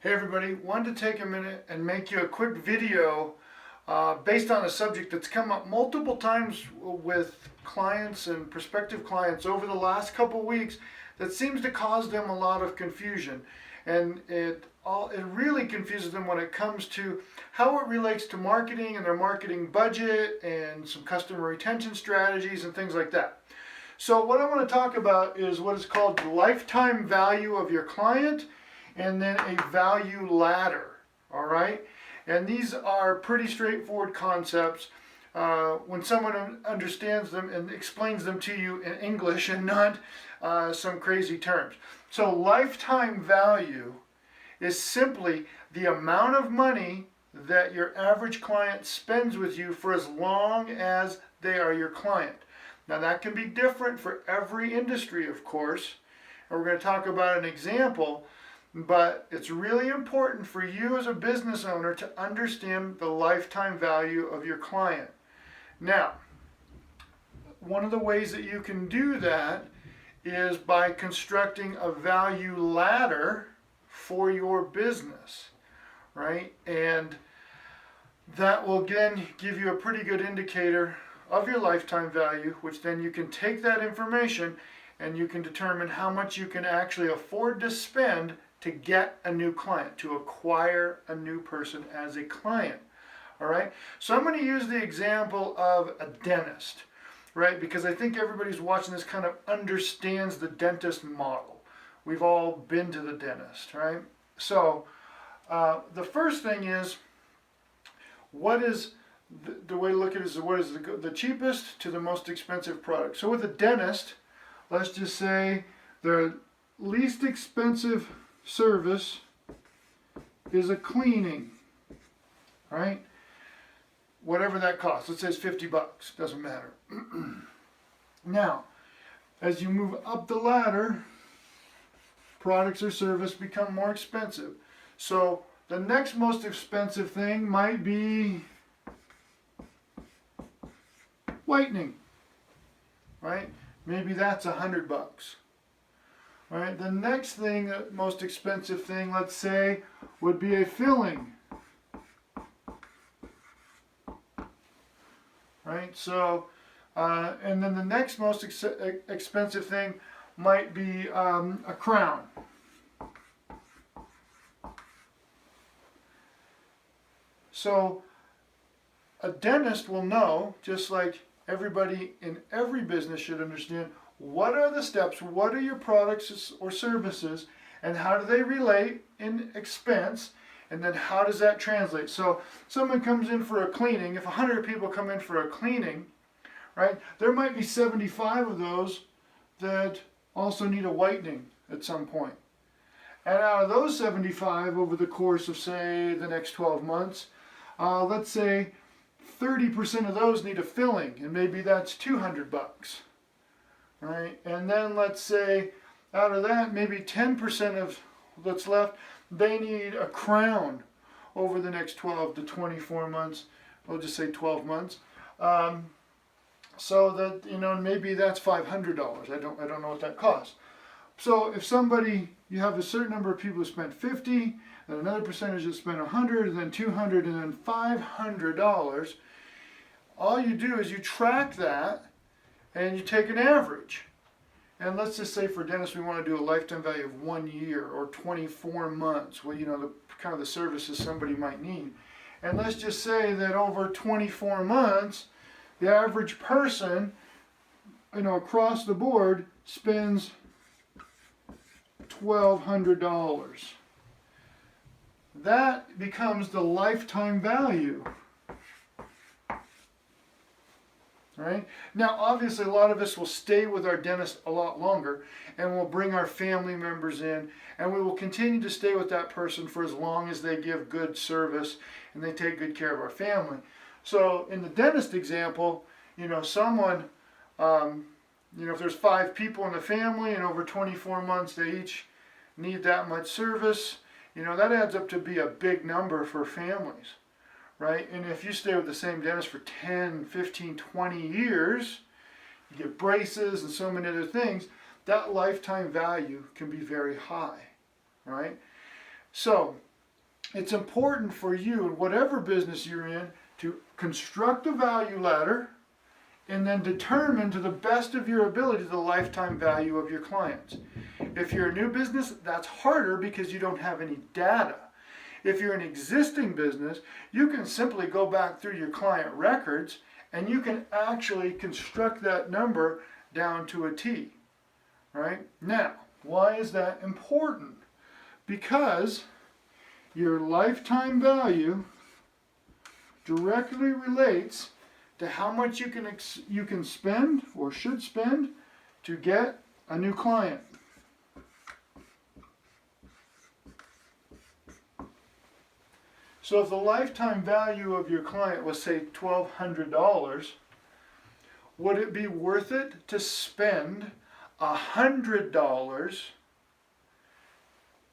Hey everybody, wanted to take a minute and make you a quick video based on a subject that's come up multiple times with clients and prospective clients over the last couple weeks that seems to cause them a lot of confusion. And it really confuses them when it comes to how it relates to marketing and their marketing budget and some customer retention strategies and things like that. So what I want to talk about is what is called the lifetime value of your client and then a value ladder, all right? And these are pretty straightforward concepts when someone understands them and explains them to you in English and not some crazy terms. So lifetime value is simply the amount of money that your average client spends with you for as long as they are your client. Now that can be different for every industry, of course, and we're going to talk about an example. But it's really important for you as a business owner to understand the lifetime value of your client. Now, one of the ways that you can do that is by constructing a value ladder for your business, right? And that will again give you a pretty good indicator of your lifetime value, which then you can take that information and you can determine how much you can actually afford to spend to get a new client, to acquire a new person as a client. All right, so I'm going to use the example of a dentist, right? Because I think everybody's watching this kind of understands the dentist model. We've all been to the dentist, right? So the first thing is, what is the way to look at it is what is the cheapest to the most expensive product. So with a dentist, let's just say the least expensive service is a cleaning, right? Whatever that costs. Let's say it's $50, doesn't matter. Now, as you move up the ladder, products or service become more expensive. So the next most expensive thing might be whitening, right? Maybe that's $100. Right, the next thing, the most expensive thing, let's say, would be a filling. Right, so, and then the next most expensive thing might be a crown. So, a dentist will know, just like everybody in every business should understand, what are the steps, what are your products or services, and how do they relate in expense, and then how does that translate? So someone comes in for a cleaning, if 100 people come in for a cleaning, right, there might be 75 of those that also need a whitening at some point. And out of those 75 over the course of, say, the next 12 months, let's say 30% of those need a filling, and maybe that's $200. Right, and then let's say out of that, maybe 10% of what's left, they need a crown over the next 12 to 24 months. We'll just say 12 months. So that, maybe that's $500. I don't know what that costs. So if you have a certain number of people who spend 50, then another percentage that spend 100, and then 200, and then $500. All you do is you track that, and you take an average. And let's just say for dentists we want to do a lifetime value of 1 year or 24 months. Well, the kind of the services somebody might need. And let's just say that over 24 months, the average person, across the board spends $1,200. That becomes the lifetime value. Right? Now, obviously, a lot of us will stay with our dentist a lot longer, and we'll bring our family members in, and we will continue to stay with that person for as long as they give good service and they take good care of our family. So, in the dentist example, someone, if there's 5 people in the family and over 24 months they each need that much service, that adds up to be a big number for families. Right? And if you stay with the same dentist for 10, 15, 20 years, you get braces and so many other things, that lifetime value can be very high, right? So it's important for you in whatever business you're in to construct a value ladder and then determine to the best of your ability the lifetime value of your clients. If you're a new business, that's harder because you don't have any data. If you're an existing business, you can simply go back through your client records and you can actually construct that number down to a T. Right? Now, why is that important? Because your lifetime value directly relates to how much you can spend or should spend to get a new client. So if the lifetime value of your client was, say, $1,200, would it be worth it to spend $100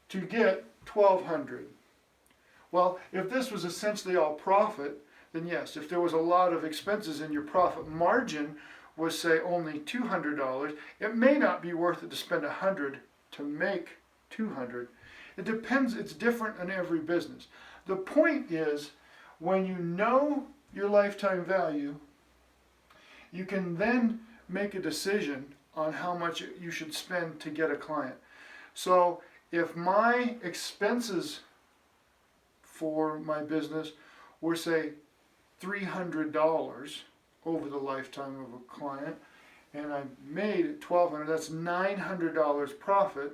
to get $1,200? Well, if this was essentially all profit, then yes. If there was a lot of expenses and your profit margin was, say, only $200, it may not be worth it to spend $100 to make $200. It depends. It's different in every business. The point is, when you know your lifetime value, you can then make a decision on how much you should spend to get a client. So if my expenses for my business were, say, $300 over the lifetime of a client, and I made $1,200, that's $900 profit,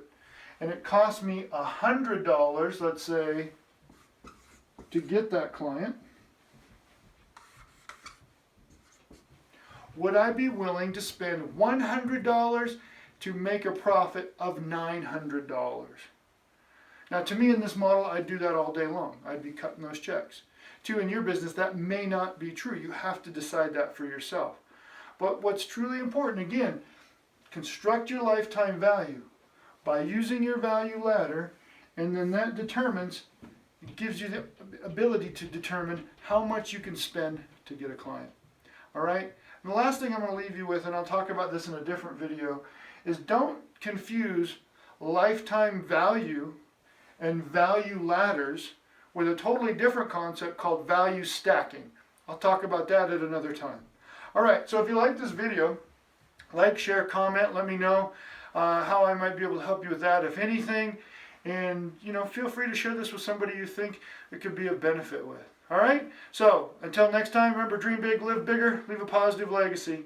and it cost me $100, let's say, to get that client, would I be willing to spend $100 to make a profit of $900? Now, to me in this model, I'd do that all day long. I'd be cutting those checks. To in your business, that may not be true. You have to decide that for yourself. But what's truly important, again, construct your lifetime value by using your value ladder, and then that determines, it gives you the ability to determine how much you can spend to get a client. All right? And the last thing I'm going to leave you with, and I'll talk about this in a different video, is don't confuse lifetime value and value ladders with a totally different concept called value stacking. I'll talk about that at another time. All right, so if you like this video, like, share, comment, let me know how I might be able to help you with that, if anything. And, feel free to share this with somebody you think it could be of benefit with. All right? So, until next time, remember, dream big, live bigger, leave a positive legacy.